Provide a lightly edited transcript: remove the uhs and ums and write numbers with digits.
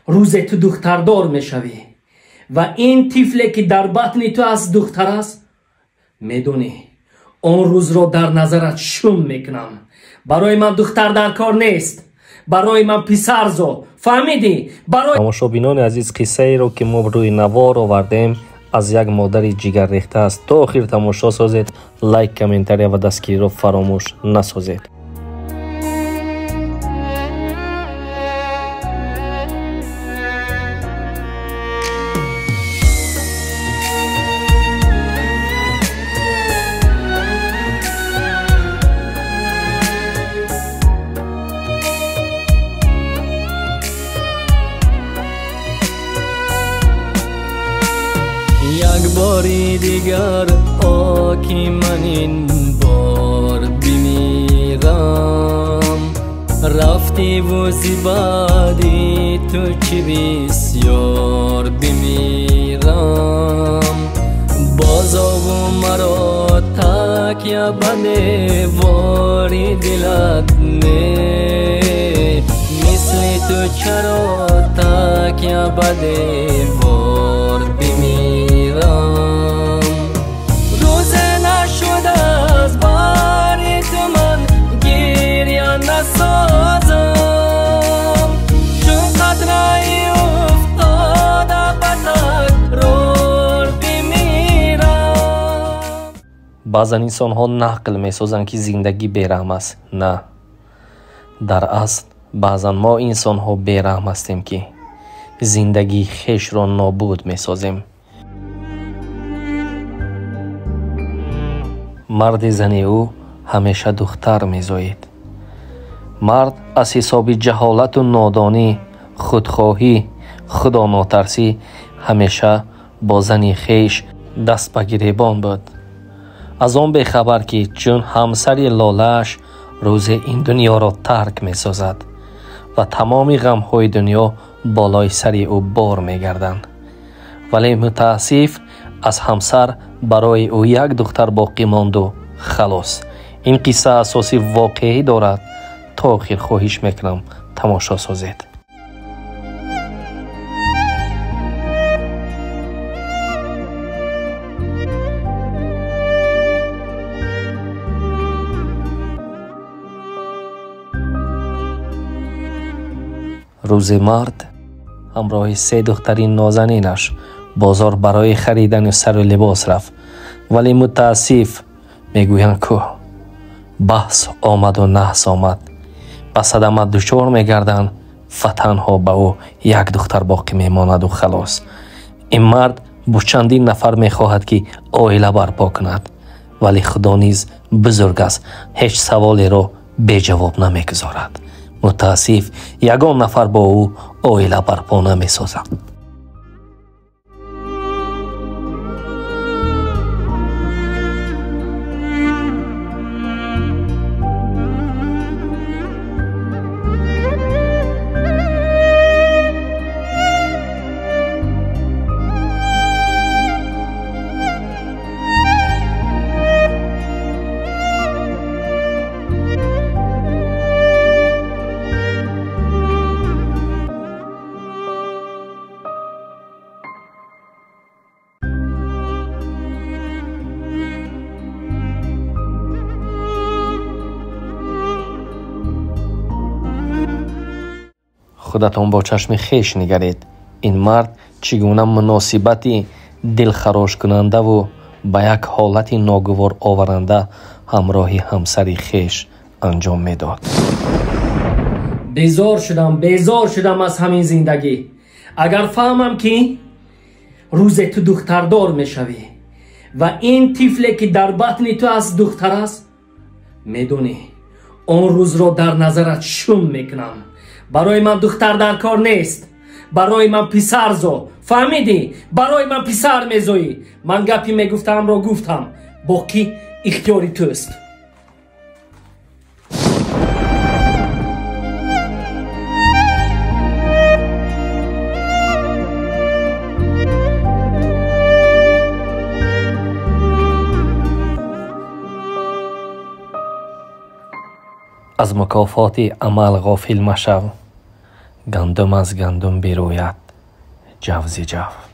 روز تو دختردار میشوی و این طفلی که در بطن تو از دختر است، میدونی اون روز رو در نظرت شوم میکنم. برای من دختر در کار نیست، برای من پسر زو. فهمیدی؟ برای تماشابینان عزیز، قصه ای رو که ما روی نوار آوردیم از یک مادر جگر ریخته است. تا آخر تماشا سازید. لایک، کامنتاری و دستگیری رو فراموش نسازید. یک باری دیگر آکی من این بار بمیرم، رفتی و زیبادی تو چی بسیار بمیرم. بازا و مرا تاکیا بنده واری دلت نه، مثل تو چرا تاکیا بنده وار بمیرم. روز نشد از باری تو من گریه نسازم، چون قطره افتاده بطک رور بمیرم. بعضا انسان ها نقل می سازند که زندگی بیرحم است. نه، در اصل بعضا ما انسان ها بیرحم هستیم که زندگی خیش را نابود می سازیم. مرد زنی او همیشه دختر می زاید. مرد از حساب جهالت و نادانی، خودخواهی، خدا ناترسی همیشه با زنی خیش دست به گریبان بود. از آن بخبر که چون همسری لاله‌اش روز این دنیا را ترک می سازد و تمام غم‌های دنیا بالای سری او بار می گردند. ولی متاسف از همسر برای او یک دختر باقی ماند و خلاص. این قصه اساسی واقعی دارد. تا آخر خواهش میکنم تماشا سازید. روز مرد همراه 3 دخترین نازنینش بازار برای خریدن سر و لباس رفت. ولی متاسف میگویند که بحث آمد و نحس آمد. به صدمه دچار میگردند و تنها به او یک دختر باقی میماند و خلاص. این مرد با چندین نفر میخواهد که عائله برپا کند، ولی خدا نیز بزرگ است، هیچ سوالی را بی جواب نمیگذارد. متاسف یگان نفر با او عائله برپا نمیسازد. خودتان با چشم خیش نگرید. این مرد چگونه مناسبتی دلخراش کننده و به یک حالت ناگوار آورنده همراهی همسری خیش انجام میداد. بیزار شدم از همین زندگی. اگر فهمم که روز تو دختردار میشوی و این طفلی که در بطن تو از دختر است، میدونی اون روز رو در نظرت شوم میکنم. برای من دختر در کار نیست، برای من پسر زو. فهمیدی؟ برای من پسر میزوی. من گپی میگفتم رو گفتم، باقی اختیاری توست. از مکافات عمل غافل مشو. گندم از گندم بیروید جو ز جو.